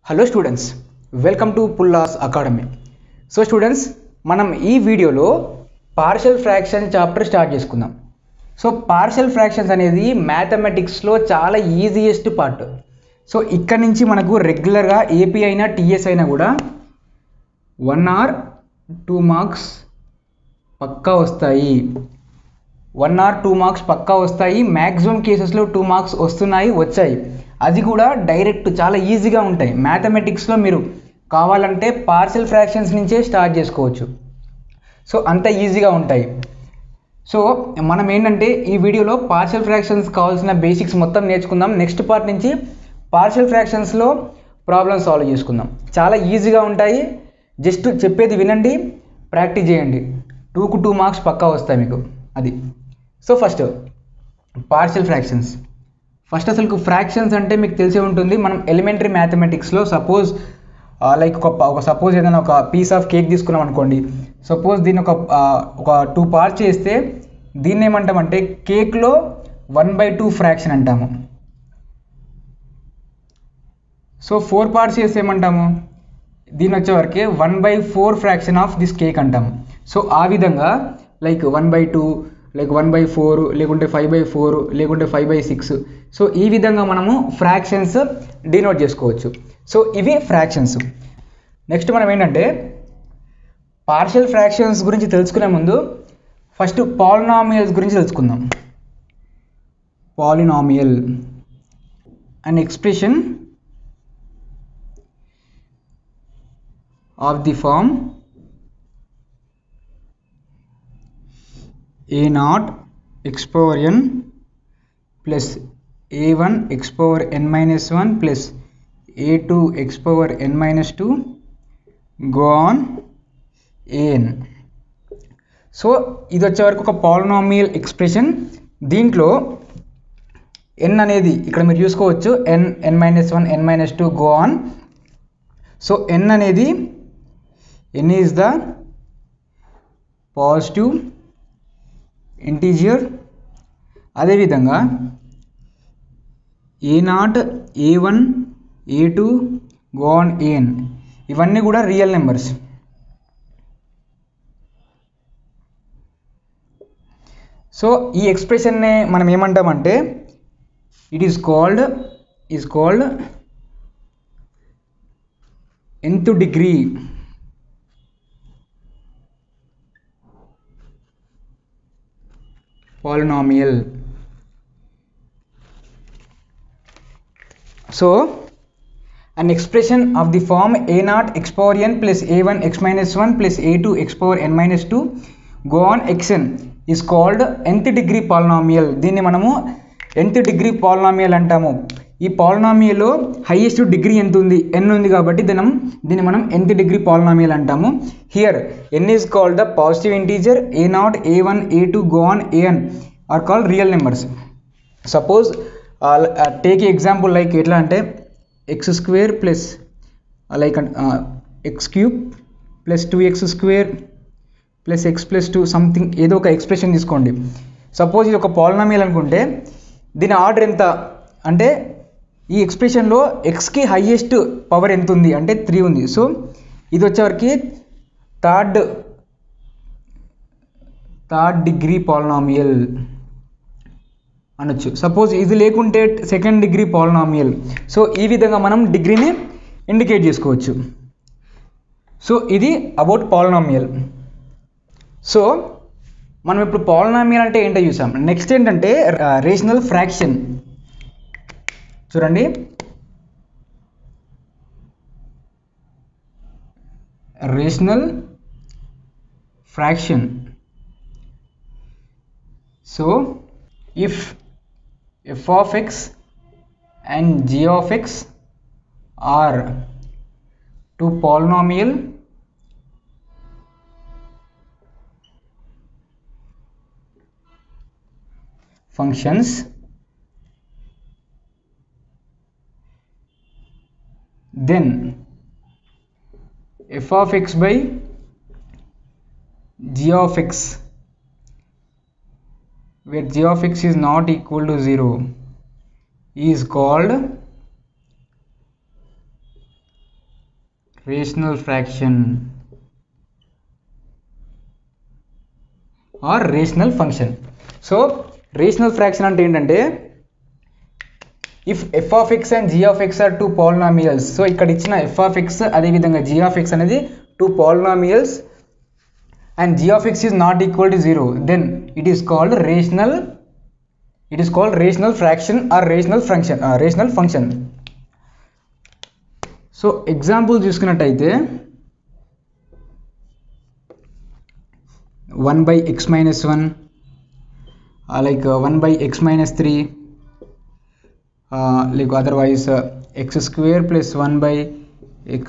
Hello students, welcome to Pullas academy. So students, మనం ఈ వీడియోలో పార్షియల్ ఫ్రాక్షన్ చాప్టర్ స్టార్ట్ చేసుకుందాం. సో పార్షియల్ ఫ్రాక్షన్స్ అనేది మ్యాథమెటిక్స్లో చాలా ఈజియెస్ట్ పార్ట్. సో ఇక్కడ నుంచి మనకు రెగ్యులర్గా ఏపీ అయినా టీఎస్ అయినా కూడా 1 or 2 మార్క్స్ పక్కా వస్తాయి. 1 or 2 మార్క్స్ పక్కా వస్తాయి. మ్యాక్సిమం కేసెస్లో 2 మార్క్స్ వచ్చాయి. అది కూడా డైరెక్ట్ చాలా ఈజీగా ఉంటాయి. మ్యాథమెటిక్స్లో మీరు కావాలంటే పార్షియల్ ఫ్రాక్షన్స్ నుంచే స్టార్ట్ చేసుకోవచ్చు. సో అంత ఈజీగా ఉంటాయి. సో మనం ఏంటంటే ఈ వీడియోలో పార్షియల్ ఫ్రాక్షన్స్ కావాల్సిన బేసిక్స్ మొత్తం నేర్చుకుందాం. నెక్స్ట్ పార్ట్ నుంచి పార్షియల్ ఫ్రాక్షన్స్లో ప్రాబ్లమ్ సాల్వ్ చేసుకుందాం. చాలా ఈజీగా ఉంటాయి. జస్ట్ చెప్పేది వినండి, ప్రాక్టీస్ చేయండి. 2కు 2 మార్క్స్ పక్కా వస్తాయి మీకు. అది so first partial fractions. First అసలు ఫ్రాక్షన్స్ అంటే మీకు తెలిసే ఉంటుంది. మనం ఎలిమెంటరీ మ్యాథమెటిక్స్లో సపోజ్ లైక్ సపోజ్ ఏదైనా ఒక పీస్ ఆఫ్ కేక్ తీసుకున్నాం అనుకోండి. సపోజ్ దీన్ని ఒక 2 పార్ట్స్ చేస్తే దీన్ని ఏమంటామంటే కేక్లో 1/2 ఫ్రాక్షన్ అంటాము. సో 4 పార్ట్స్ చేస్తే ఏమంటాము, దీని వచ్చేవరకే 1/4 ఫ్రాక్షన్ ఆఫ్ దిస్ కేక్ అంటాము. సో ఆ విధంగా లైక్ 1/2, లైక్ 1/4, లేకుంటే 5/4, లేకుంటే 5/6. సో ఈ విధంగా మనము ఫ్రాక్షన్స్ డినోట్ చేసుకోవచ్చు. సో ఇవి ఫ్రాక్షన్స్. నెక్స్ట్ మనం ఏంటంటే పార్షియల్ ఫ్రాక్షన్స్ గురించి తెలుసుకునే ముందు ఫస్ట్ పాలినామియల్స్ గురించి తెలుసుకుందాం. Polynomial an expression of the form a0 x power n plus a1 x power n minus 1 plus a2 x power n minus 2 go on an. So ఇది వచ్చే వరకు ఒక పాలినామియల్ ఎక్స్ప్రెషన్. దీంట్లో n అనేది ఇక్కడ మీరు చూసుకోవచ్చు, n minus 1 n minus 2 go on. So n అనేది n is the positive integer. అదేవిధంగా a0, a1, a2 go on an ఇవన్నీ కూడా రియల్ నెంబర్స్. సో ఈ ఎక్స్ప్రెషన్నే మనం ఏమంటామంటే it is called nth degree polynomial. So an expression of the form a0 x power n plus a1 x minus 1 plus a2 x power n minus 2 go on xn is called nth degree polynomial. దీన్ని మనము nth degree polynomial అంటాము. ఈ పాలినామియల్లో highest degree ఎంత ఉంది, n ఉంది కాబట్టి దీన్ని మనం nth డిగ్రీ పాలినామియల్ అంటాము. Here n is called the positive integer. a0, a1, a2 go on an are called real numbers. Suppose take example like ఎట్లా అంటే x² plus like x³ plus 2x² plus x plus 2 something ఏదో ఒక expression తీసుకోండి. Suppose ఇది ఒక polynomial అనుకుంటే దీని order ఎంత అంటే ఈ ఎక్స్ప్రెషన్లో ఎక్స్కి హైయెస్ట్ పవర్ ఎంత ఉంది అంటే 3 ఉంది. సో ఇది వచ్చేవరకు థర్డ్ డిగ్రీ పాలినామియల్ అనొచ్చు. సపోజ్ ఇది లేకుంటే సెకండ్ డిగ్రీ పాలినామియల్. సో ఈ విధంగా మనం డిగ్రీని ఇండికేట్ చేసుకోవచ్చు. సో ఇది అబౌట్ పాలినామియల్. సో మనం ఇప్పుడు పాలినామియల్ అంటే ఏంటో చూసాం. నెక్స్ట్ ఏంటంటే రేషనల్ ఫ్రాక్షన్. చూడండి, rational fraction. So if f of x and g of x are two polynomial functions, then f of x by g of x, where g of x is not equal to 0, is called rational fraction or rational function. So rational fraction అంటే ఏంటంటే if F of X and G of X are two polynomials. So ఇక్కడ ఇచ్చిన F of X అదేవిధంగా G of X అనేది two polynomials and g of x is not equal to 0, then it is called rational fraction or rational function. So example చూసుకున్నట్టయితే 1 by x minus 1 like 1 by x minus 3 like otherwise x square plus 1 by x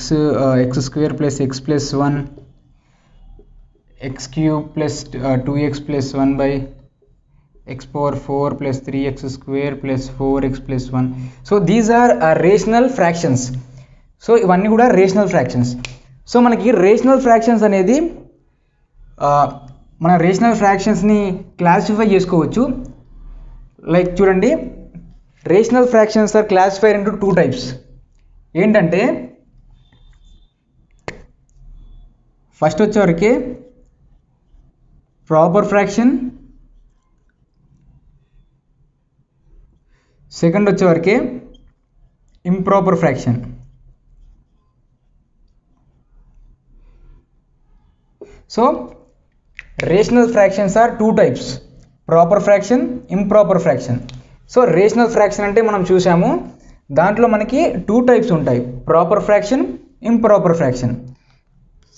square plus x plus 1 x cube plus 2x plus 1 by x power 4 plus 3x square plus 4x plus 1. So these are rational fractions. So ఇవన్నీ కూడా rational fractions. So మనకి rational fractions అనేది మన రేషనల్ ఫ్రాక్షన్స్ని classify చేసుకోవచ్చు. Like చూడండి, rational fractions are classified into two types. ఏంటంటే ఫస్ట్ వచ్చేవరకు ప్రాపర్ ఫ్రాక్షన్, సెకండ్ వచ్చేవరకు improper fraction. So rational fractions are two types, proper fraction, improper fraction. So rational fraction అంటే మనం చూసాము, దాంట్లో మనకి టూ టైప్స్ ఉంటాయి, proper fraction, improper fraction.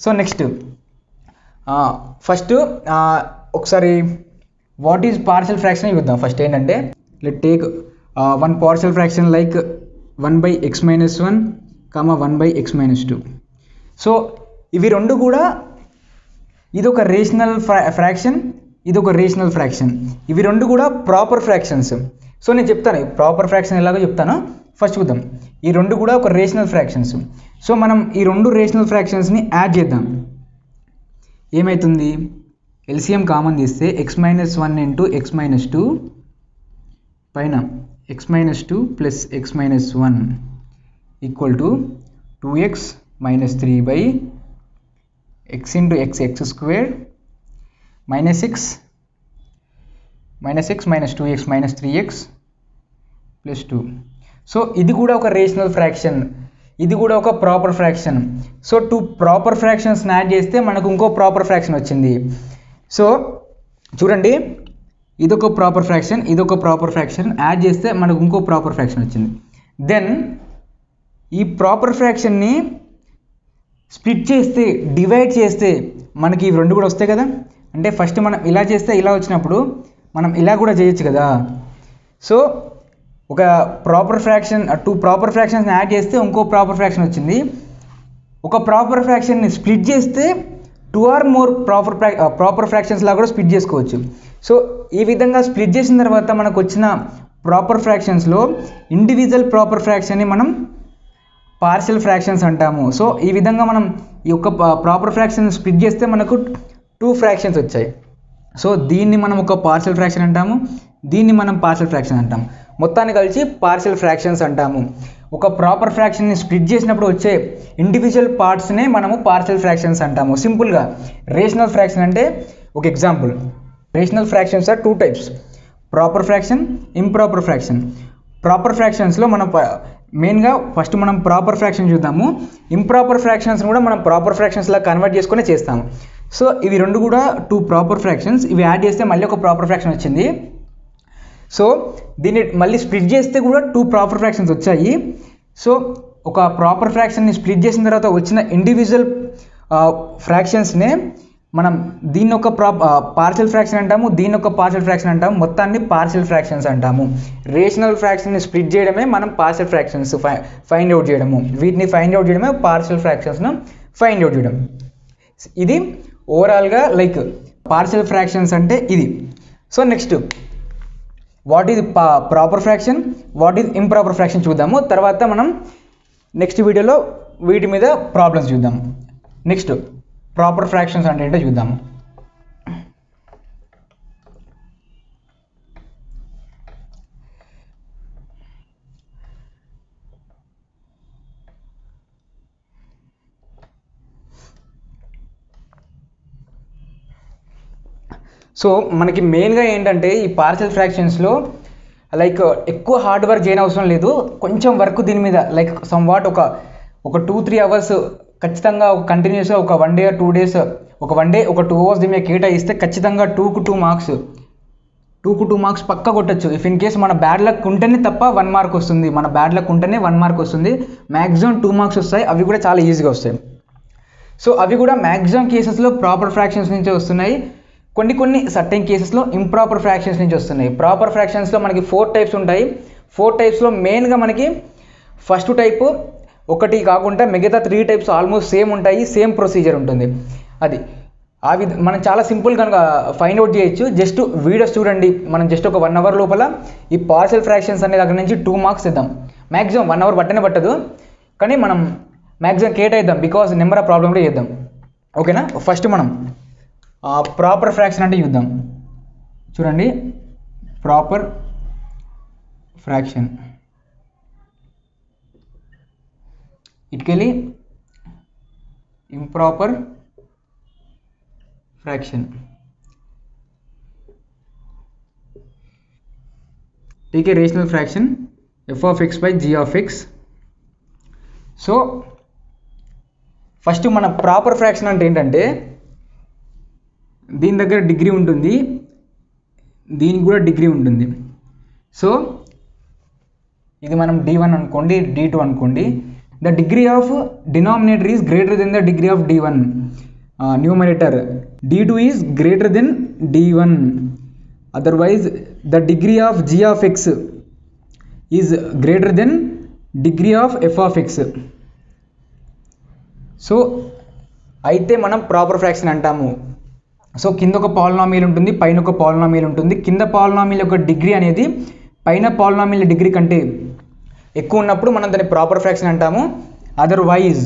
So next first ఒకసారి వాట్ ఈజ్ పార్షియల్ ఫ్రాక్షన్ చూద్దాం. First ఏంటంటే let take one partial fraction like 1 by x minus 1 1 by x minus 2. So ఇవి రెండు కూడా ఇదొక రేషనల్ ఫ్రాక్షన్, ఇదొక రేషనల్ ఫ్రాక్షన్. ఇవి రెండు కూడా ప్రాపర్ ఫ్రాక్షన్స్. సో నేను చెప్తాను ప్రాపర్ ఫ్రాక్షన్ ఎలాగో చెప్తాను. ఫస్ట్ చూద్దాం, ఈ రెండు కూడా ఒక రేషనల్ ఫ్రాక్షన్స్. సో మనం ఈ రెండు రేషనల్ ఫ్రాక్షన్స్ని యాడ్ చేద్దాం. ఏమవుతుంది, ఎల్సిఎం కామన్ తీస్తే x minus 1 into x minus 2 పైన x minus 2 plus x minus 1 equal to 2x minus 3 by x into x square minus x minus 2x minus 3x plus 2. So ఇది కూడా ఒక rational fraction, ఇది కూడా ఒక proper fraction. So two proper fractions add చేస్తే మనకు ఇంకో proper fraction వచ్చింది. సో చూడండి, ఇదొక ప్రాపర్ ఫ్రాక్షన్, ఇదొక ప్రాపర్ ఫ్రాక్షన్ యాడ్ చేస్తే మనకు ఇంకో ప్రాపర్ ఫ్రాక్షన్ వచ్చింది. దెన్ ఈ ప్రాపర్ ఫ్రాక్షన్ని స్ప్లిట్ చేస్తే, డివైడ్ చేస్తే మనకి ఇవి రెండు కూడా వస్తాయి కదా. అంటే ఫస్ట్ మనం ఇలా చేస్తే ఇలా వచ్చినప్పుడు మనం ఇలా కూడా చేయొచ్చు కదా. సో ఒక ప్రాపర్ ఫ్రాక్షన్, టూ ప్రాపర్ ఫ్రాక్షన్స్ని యాడ్ చేస్తే ఇంకో ప్రాపర్ ఫ్రాక్షన్ వచ్చింది. ఒక ప్రాపర్ ఫ్రాక్షన్ని స్ప్లిట్ చేస్తే 2 or more ప్రాపర్ ఫ్రాక్షన్స్ లాగా కూడా స్ప్లిట్ చేసుకోవచ్చు. సో ఈ విధంగా స్ప్లిట్ చేసిన తర్వాత మనకు వచ్చిన ప్రాపర్ ఫ్రాక్షన్స్లో ఇండివిజువల్ ప్రాపర్ ఫ్రాక్షన్ని మనం పార్షియల్ ఫ్రాక్షన్స్ అంటాము. సో ఈ విధంగా మనం ఈ యొక్క ప్రాపర్ ఫ్రాక్షన్ స్ప్లిట్ చేస్తే మనకు 2 ఫ్రాక్షన్స్ వచ్చాయి. సో దీన్ని మనం ఒక పార్షియల్ ఫ్రాక్షన్ అంటాము, దీన్ని మనం పార్షియల్ ఫ్రాక్షన్ అంటాము. మొత్తాన్ని కలిసి పార్షియల్ ఫ్రాక్షన్స్ అంటాము. ఒక ప్రాపర్ ఫ్రాక్షన్ని స్ప్లిట్ చేసినప్పుడు వచ్చే ఇండివిజువల్ పార్ట్స్నే మనము పార్షియల్ ఫ్రాక్షన్స్ అంటాము. సింపుల్గా రేషనల్ ఫ్రాక్షన్ అంటే ఒక example. Rational fractions are two types, proper fraction, improper fraction. Proper ఫ్రాక్షన్స్లో మనం మెయిన్గా ఫస్ట్ మనం ప్రాపర్ ఫ్రాక్షన్ చూద్దాము. ఇంప్రాపర్ ఫ్రాక్షన్స్ కూడా మనం ప్రాపర్ ఫ్రాక్షన్స్లా కన్వర్ట్ చేసుకునే చేస్తాము. సో ఇవి రెండు కూడా 2 ప్రాపర్ ఫ్రాక్షన్స్, ఇవి యాడ్ చేస్తే మళ్ళీ ఒక ప్రాపర్ ఫ్రాక్షన్ వచ్చింది. సో దీన్ని మళ్ళీ స్ప్లిట్ చేస్తే కూడా 2 ప్రాపర్ ఫ్రాక్షన్స్ వచ్చాయి. సో ఒక ప్రాపర్ ఫ్రాక్షన్ని స్ప్లిట్ చేసిన తర్వాత వచ్చిన ఇండివిజువల్ ఫ్రాక్షన్స్నే మనం దీన్ని ఒక పార్షియల్ ఫ్రాక్షన్ అంటాము, దీన్ని ఒక పార్షియల్ ఫ్రాక్షన్ అంటాము. మొత్తాన్ని పార్షియల్ ఫ్రాక్షన్స్ అంటాము. రేషనల్ ఫ్రాక్షన్ని స్ప్లిట్ చేయడమే మనం పార్షియల్ ఫ్రాక్షన్స్ ఫైండ్ అవుట్ చేయడము. వీటిని ఫైండ్ అవుట్ చేయడమే పార్షియల్ ఫ్రాక్షన్స్ను ఫైండ్ అవుట్ చేయడం. ఇది ఓవరాల్గా లైక్ పార్షియల్ ఫ్రాక్షన్స్ అంటే ఇది. So next what is proper fraction, what is improper fraction చూద్దాము. తర్వాత మనం నెక్స్ట్ వీడియోలో వీటి మీద ప్రాబ్లమ్స్ చూద్దాము. నెక్స్ట్ ప్రాపర్ ఫ్రాక్షన్స్ అంటే ఏంటో చూద్దాము. సో మనకి మెయిన్గా ఏంటంటే ఈ పార్షియల్ ఫ్రాక్షన్స్లో లైక్ ఎక్కువ హార్డ్ వర్క్ చేయని అవసరం లేదు, కొంచెం వర్క్ దీని మీద లైక్ సమ్ వాట్ ఒక 2-3 అవర్స్ ఖచ్చితంగా కంటిన్యూస్గా ఒక 1 డే 2 డేస్ ఒక 1 డే ఒక 2 అవర్స్ దీని మీద కేటాయిస్తే ఖచ్చితంగా 2 మార్క్స్ పక్కా కొట్టచ్చు. ఇఫ్ ఇన్ కేస్ మన బ్యాడ్ లక్ ఉంటేనే తప్ప 1 మార్క్ వస్తుంది, మన బ్యాడ్ లక్ ఉంటేనే 1 మార్క్ వస్తుంది. మ్యాక్సిమం 2 మార్క్స్ వస్తాయి, అవి కూడా చాలా ఈజీగా వస్తాయి. సో అవి కూడా మ్యాక్సిమం కేసెస్లో ప్రాపర్ ఫ్రాక్షన్స్ నుంచి వస్తున్నాయి, కొన్ని సర్టెన్ కేసెస్లో ఇంప్రాపర్ ఫ్రాక్షన్స్ నుంచి వస్తున్నాయి. ప్రాపర్ ఫ్రాక్షన్స్లో మనకి 4 టైప్స్ ఉంటాయి. 4 టైప్స్లో మెయిన్గా మనకి ఫస్ట్ టైపు ఒకటి కాకుండా మిగతా 3 టైప్స్ ఆల్మోస్ట్ సేమ్ ఉంటాయి, సేమ్ ప్రొసీజర్ ఉంటుంది. అది మనం చాలా సింపుల్ కనుక ఫైండ్ అవుట్ చేయొచ్చు. జస్ట్ వీడియోస్ చూడండి, మనం జస్ట్ ఒక 1 అవర్ లోపల ఈ పార్షియల్ ఫ్రాక్షన్స్ అనే దగ్గర నుంచి 2 మార్క్స్ ఇద్దాం. మ్యాక్సిమం 1 అవర్ పట్టదు, కానీ మనం మ్యాక్సిమం కేటాయిద్దాం, బికాజ్ నెంబర్ ఆఫ్ ప్రాబ్లమ్ కూడా చేద్దాం. ఓకేనా? ఫస్ట్ మనం ప్రాపర్ ఫ్రాక్షన్ అంటే చూద్దాం. చూడండి, ప్రాపర్ ఫ్రాక్షన్ ఇటుకెళ్ళి improper fraction. Take rational fraction f(x/g)(x). So first మన ప్రాపర్ ఫ్రాక్షన్ అంటే ఏంటంటే దీని దగ్గర డిగ్రీ ఉంటుంది, దీనికి కూడా డిగ్రీ ఉంటుంది. సో ఇది మనం d1 అనుకోండి, d2 అనుకోండి. The degree of denominator is greater than the degree of d1. Numerator d2 is greater than d1. Otherwise the degree of g(x) is greater than degree of f(x). So అయితే మనం proper fraction అంటాము. So కింద ఒక polynomial ఉంటుంది, పైన ఒక polynomial ఉంటుంది. కింద పాలినామియల్ యొక్క డిగ్రీ అనేది పైన పాలినామియల్ డిగ్రీ కంటే ఎక్కువ ఉన్నప్పుడు మనం దాన్ని ప్రాపర్ ఫ్రాక్షన్ అంటాము. Otherwise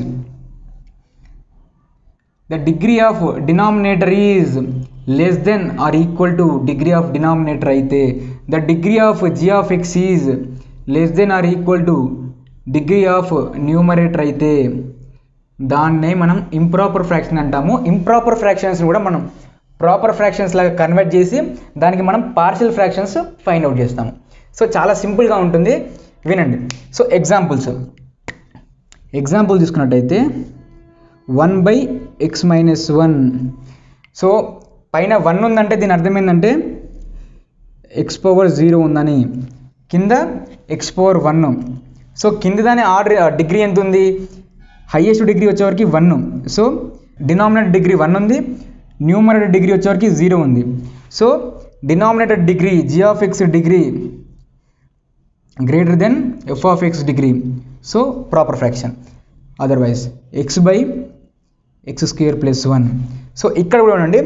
the degree of denominator is less than or equal to degree of denominator అయితే, the degree of g(x) is less than or equal to degree of numerator అయితే దాన్నే మనం ఇంప్రాపర్ ఫ్రాక్షన్ అంటాము. Improper fractions కూడా మనం proper fractions లాగా convert చేసి దానికి మనం పార్షియల్ ఫ్రాక్షన్స్ ఫైండ్ అవుట్ చేస్తాము. సో చాలా సింపుల్గా ఉంటుంది, వినండి. సో ఎగ్జాంపుల్ తీసుకున్నట్టయితే 1/x-1. సో పైన 1 ఉందంటే దీని అర్థం ఏంటంటే x⁻0 ఉందని, కింద x⁻1. సో కింద దాని డిగ్రీ ఎంత ఉంది? హైయెస్ట్ డిగ్రీ వచ్చేవరకు 1. సో డినామినేటర్ డిగ్రీ 1 ఉంది, న్యూమరేటర్ డిగ్రీ వచ్చేవరకు 0 ఉంది. So denominator degree g(x) degree greater than f(x) degree. So proper fraction. Otherwise x/x² + 1. So ఇక్కడ కూడా ఉండండి,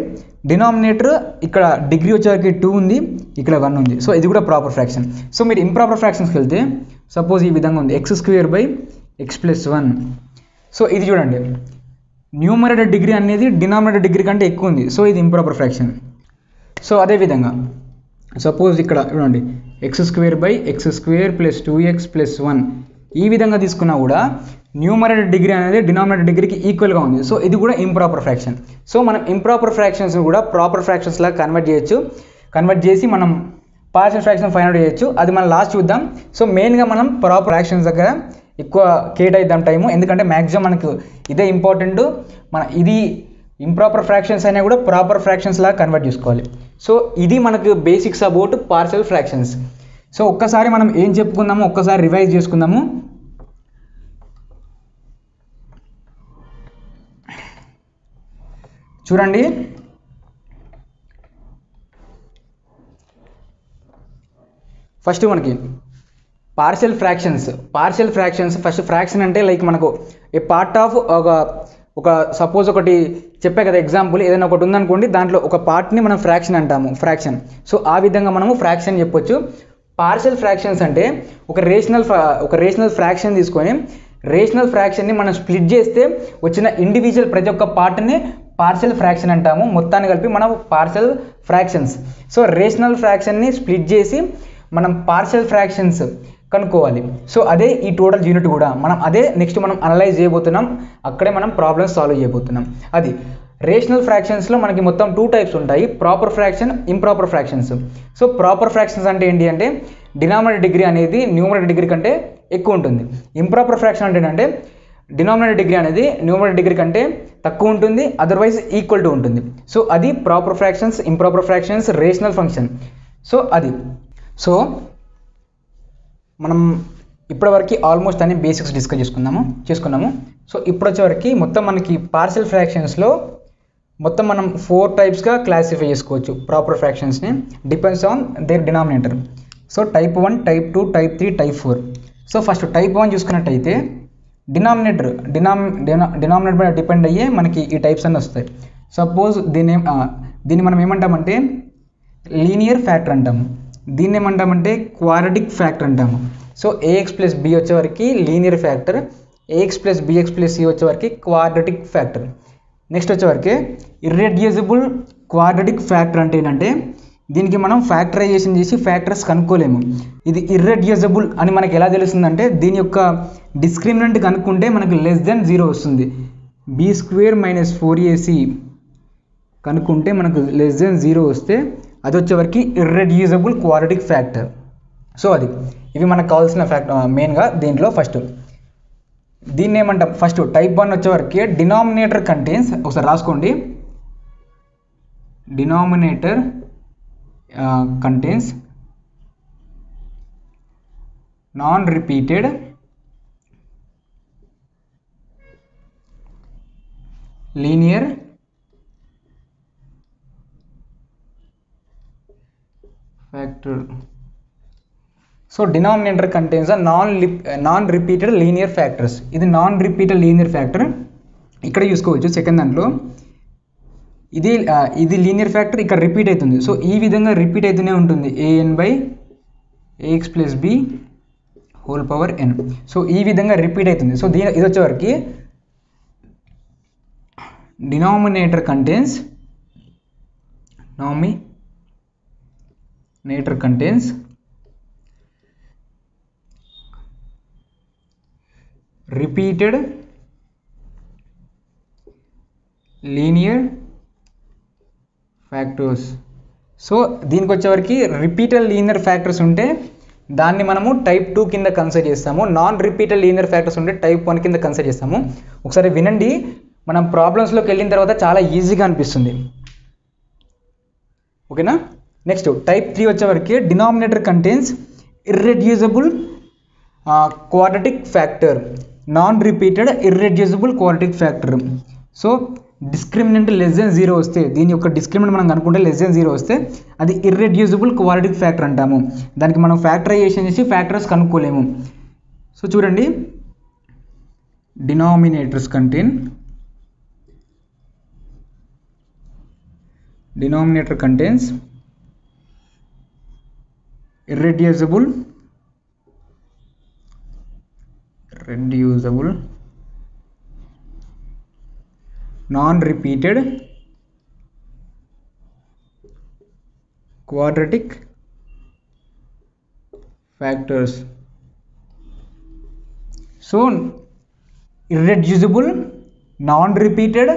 డినామినేటర్ ఇక్కడ డిగ్రీ వచ్చేవరకు 2 ఉంది, ఇక్కడ 1 ఉంది. సో ఇది కూడా ప్రాపర్ ఫ్రాక్షన్. సో మీరు ఇంప్రాపర్ ఫ్రాక్షన్స్కి వెళ్తే సపోజ్ ఈ విధంగా ఉంది, x²/x+1. సో ఇది చూడండి, న్యూమరేటర్ డిగ్రీ అనేది డినామినేటర్ డిగ్రీ కంటే ఎక్కువ ఉంది. సో ఇది ఇంప్రాపర్ ఫ్రాక్షన్. సో అదేవిధంగా సపోజ్ ఇక్కడ చూడండి, x² + 2x+1. ఈ విధంగా తీసుకున్నా కూడా న్యూమరేటర్ డిగ్రీ అనేది డినామినేటర్ డిగ్రీకి ఈక్వల్గా ఉంది. సో ఇది కూడా ఇంప్రాపర్ ఫ్రాక్షన్. సో మనం ఇంప్రాపర్ ఫ్రాక్షన్స్ కూడా ప్రాపర్ ఫ్రాక్షన్స్ లాగా కన్వర్ట్ చేసి మనం పార్షియల్ ఫ్రాక్షన్ ఫైండ్ అవుట్ చేయొచ్చు. అది మనం లాస్ట్ చూద్దాం. సో మెయిన్గా మనం ప్రాపర్ ఫ్రాక్షన్స్ దగ్గర ఎక్కువ కేటాయిద్దాం టైము, ఎందుకంటే మ్యాక్సిమం మనకు ఇదే ఇంపార్టెంట్. ఇది ఇంప్రాపర్ ఫ్రాక్షన్స్ అయినా కూడా ప్రాపర్ ఫ్రాక్షన్స్ లాగా కన్వర్ట్ చేసుకోవాలి. సో ఇది మనకు basics about partial fractions. So ఒక్కసారి మనం ఏం చెప్పుకుందాము, ఒక్కసారి రివైజ్ చేసుకుందాము. చూడండి, ఫస్ట్ మనకి పార్షియల్ ఫ్రాక్షన్స్ ఫస్ట్ ఫ్రాక్షన్ అంటే లైక్ మనకు ఏ పార్ట్ ఆఫ్ ఒక సపోజ్ ఒకటి చెప్పే కదా ఎగ్జాంపుల్, ఏదైనా ఒకటి ఉందనుకోండి, దాంట్లో ఒక పార్ట్ని మనం ఫ్రాక్షన్ అంటాము, ఫ్రాక్షన్. సో ఆ విధంగా మనము ఫ్రాక్షన్ చెప్పొచ్చు. పార్షియల్ ఫ్రాక్షన్స్ అంటే ఒక రేషనల్ ఫ్రాక్షన్ తీసుకొని రేషనల్ ఫ్రాక్షన్ని మనం స్ప్లిట్ చేస్తే వచ్చిన ఇండివిజువల్ ప్రతి ఒక్క పార్ట్ని పార్షియల్ ఫ్రాక్షన్ అంటాము. మొత్తాన్ని కలిపి మనం పార్షియల్ ఫ్రాక్షన్స్. సో రేషనల్ ఫ్రాక్షన్ని స్ప్లిట్ చేసి మనం పార్షియల్ ఫ్రాక్షన్స్ కనుక్కోవాలి. సో అదే ఈ టోటల్ యూనిట్ కూడా మనం అదే నెక్స్ట్ మనం అనలైజ్ చేయబోతున్నాం, అక్కడే మనం ప్రాబ్లమ్స్ సాల్వ్ చేయబోతున్నాం. అది రేషనల్ ఫ్రాక్షన్స్లో మనకి మొత్తం 2 టైప్స్ ఉంటాయి, proper fraction, improper fractions. So proper fractions అంటే ఏంటి అంటే డినామినేటర్ డిగ్రీ అనేది న్యూమరేటర్ డిగ్రీ కంటే ఎక్కువ ఉంటుంది. ఇంప్రాపర్ ఫ్రాక్షన్ అంటే ఏంటంటే డినామినేటర్ డిగ్రీ అనేది న్యూమరేటర్ డిగ్రీ కంటే తక్కువ ఉంటుంది, అదర్వైజ్ ఈక్వల్ టు ఉంటుంది. సో అది proper fractions, improper fractions, rational function. So అది సో మనం ఇప్పటివరకు ఆల్మోస్ట్ అన్ని బేసిక్స్ డిస్కస్ చేసుకున్నాము. సో ఇప్పుడు వచ్చేవరకు మొత్తం మనకి పార్షియల్ ఫ్రాక్షన్స్లో మొత్తం మనం 4 టైప్స్గా క్లాసిఫై చేసుకోవచ్చు ప్రాపర్ ఫ్రాక్షన్స్ని, depends on their denominator. So type 1, type 2, type 3, type 4. So first type 1 చూసుకున్నట్టయితే డినామినేటర్ మీద డిపెండ్ అయ్యే మనకి ఈ టైప్స్ అన్నీ వస్తాయి. సపోజ్ దీన్ని మనం ఏమంటామంటే లీనియర్ ఫ్యాక్టర్ అంటాము, దీన్ని ఏమంటామంటే క్వాడ్రాటిక్ ఫ్యాక్టర్ అంటాము. సో ax ప్లస్ b వచ్చేవరకు linear factor, ax plus bx plus c వచ్చేవరకు క్వాడ్రాటిక్ ఫ్యాక్టర్. నెక్స్ట్ వచ్చేవరకు ఇర్రెడ్యూసిబుల్ క్వాడ్రాటిక్ ఫ్యాక్టర్ అంటే ఏంటంటే దీనికి మనం ఫ్యాక్టరైజేషన్ చేసి ఫ్యాక్టర్స్ కనుక్కోలేము. ఇది ఇర్రెడ్యూసిబుల్ అని మనకి ఎలా తెలుస్తుందంటే దీని యొక్క డిస్క్రిమినెంట్ కనుక్కుంటే మనకు లెస్ దెన్ 0 వస్తుంది. b² - 4ac కనుక్కుంటే మనకు లెస్ దెన్ 0 వస్తే అది వచ్చేవరకు ఇర్రెడ్యూసిబుల్ క్వాడ్రాటిక్ ఫ్యాక్టర్. సో అది ఇవి మనకు కావాల్సిన మెయిన్గా దీంట్లో ఫస్ట్ దీన్ని ఏమంటాం. ఫస్ట్ టైప్ 1 వచ్చేవరకు డినామినేటర్ కంటైన్స్, ఒకసారి రాసుకోండి, denominator contains non repeated linear factor. So denominator contains non repeated linear factors. ఇది నాన్ రిపీటెడ్ లీనియర్ ఫ్యాక్టర్ ఇక్కడ చూసుకోవచ్చు. సెకండ్ దాంట్లో ఇది లీనియర్ ఫ్యాక్టర్ ఇక్కడ రిపీట్ అవుతుంది. సో ఈ విధంగా రిపీట్ అవుతూనే ఉంటుంది an/ax + b whole power n. So ఈ విధంగా రిపీట్ అవుతుంది. సో ఇది వచ్చేవరకు denominator contains repeated linear factors. So దీనికి వచ్చేవరకు రిపీటెడ్ లీనియర్ ఫ్యాక్టర్స్ ఉంటే దాన్ని మనము టైప్ 2 కింద కన్సిడర్ చేస్తాము, నాన్ రిపీటెడ్ లీనియర్ ఫ్యాక్టర్స్ ఉంటే టైప్ 1 కింద కన్సిడర్ చేస్తాము. ఒకసారి వినండి, మనం ప్రాబ్లమ్స్లోకి వెళ్ళిన తర్వాత చాలా ఈజీగా అనిపిస్తుంది. ఓకేనా. నెక్స్ట్ టైప్ 3 వచ్చేవరకు denominator contains irreducible quadratic factor, non repeated irreducible quadratic factor. So discriminant less than 0 వస్తే, దీని యొక్క డిస్క్రిమినెంట్ మనం అనుకుంటే లెస్ దెన్ 0 వస్తే అది ఇర్రెడ్యూసిబుల్ క్వాడ్రాటిక్ ఫ్యాక్టర్ అంటాము. దానికి మనం ఫ్యాక్టరైజేషన్ చేసి ఫ్యాక్టర్స్ కనుక్కోలేము. సో చూడండి, denominators contains irreducible non-repeated quadratic factors. So irreducible non-repeated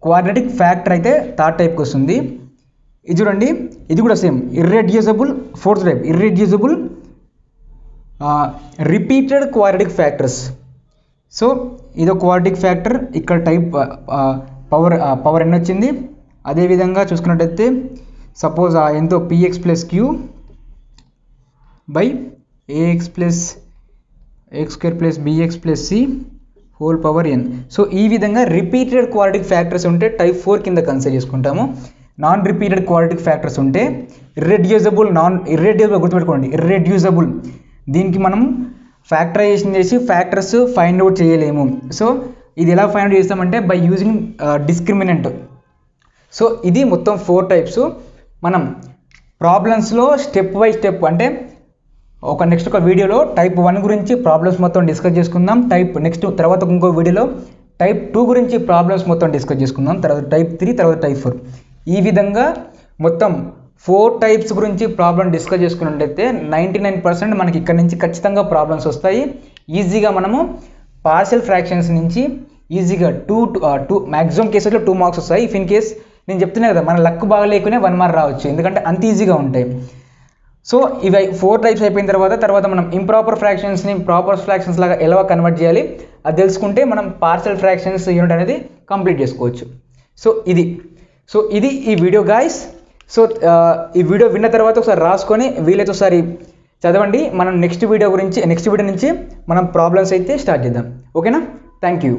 quadratic factor అయితే థర్డ్ టైప్కి వస్తుంది. ఇది చూడండి, ఇది కూడా same irreducible. Fourth type irreducible repeated quadratic factors. So ఇదో క్వాడ్రాటిక్ ఫ్యాక్టర్, ఇక్కడ టైప్ పవర్ n వచ్చింది. అదేవిధంగా చూసుకున్నట్టయితే సపోజ్ ఎంతో px + q / ax + x² + bx + c whole power n. So ఈ విధంగా రిపీటెడ్ క్వాడ్రాటిక్ ఫ్యాక్టర్స్ ఉంటే టైప్ 4 కింద కన్సిడర్ చేసుకుంటాము. నాన్ రిపీటెడ్ క్వాడ్రాటిక్ ఫ్యాక్టర్స్ ఉంటే ఇర్రెడ్యూసిబుల్ గుర్తుపెట్టుకోండి, ఇర్రెడ్యూసిబుల్ దీనికి మనం ఫ్యాక్టరైజేషన్ చేసి ఫ్యాక్టర్స్ ఫైండ్ అవుట్ చేయలేము. సో ఇది ఎలా ఫైండ్ అవుట్ చేస్తామంటే బై యూజింగ్ డిస్క్రిమినెంట్. సో ఇది మొత్తం 4 టైప్స్. మనం ప్రాబ్లమ్స్లో స్టెప్ బై స్టెప్ అంటే నెక్స్ట్ ఒక వీడియోలో టైప్ 1 గురించి ప్రాబ్లమ్స్ మొత్తం డిస్కస్ చేసుకుందాం. తర్వాత ఇంకో వీడియోలో టైప్ 2 గురించి ప్రాబ్లమ్స్ మొత్తం డిస్కస్ చేసుకుందాం. తర్వాత టైప్ 3, తర్వాత టైప్ 4. ఈ విధంగా మొత్తం 4 టైప్స్ గురించి ప్రాబ్లం డిస్కస్ చేసుకున్నట్లయితే 99% మనకి ఇక్కడ నుంచి ఖచ్చితంగా ప్రాబ్లమ్స్ వస్తాయి. ఈజీగా మనము పార్షియల్ ఫ్రాక్షన్స్ నుంచి ఈజీగా టూ మ్యాక్సిమం కేసెస్లో 2 మార్క్స్ వస్తాయి. ఇఫ్ ఇన్ కేస్ నేను చెప్తున్నా కదా, మన లక్ బాగా లేకునే 1 మార్క్ రావచ్చు, ఎందుకంటే అంత ఈజీగా ఉంటాయి. సో ఇవి 4 టైప్స్ అయిపోయిన తర్వాత మనం ఇంప్రాపర్ ఫ్రాక్షన్స్ని ప్రాపర్ ఫ్రాక్షన్స్ లాగా ఎలా కన్వర్ట్ చేయాలి అది తెలుసుకుంటే మనం పార్షియల్ ఫ్రాక్షన్స్ యూనిట్ అనేది కంప్లీట్ చేసుకోవచ్చు. సో ఇది ఈ వీడియో గాయస్. సో ఈ వీడియో విన్న తర్వాత ఒకసారి రాసుకొని వీలైతే ఒకసారి చదవండి. మనం నెక్స్ట్ వీడియో నుంచి మనం ప్రాబ్లమ్స్ అయితే స్టార్ట్ చేద్దాం. ఓకేనా? Thank you.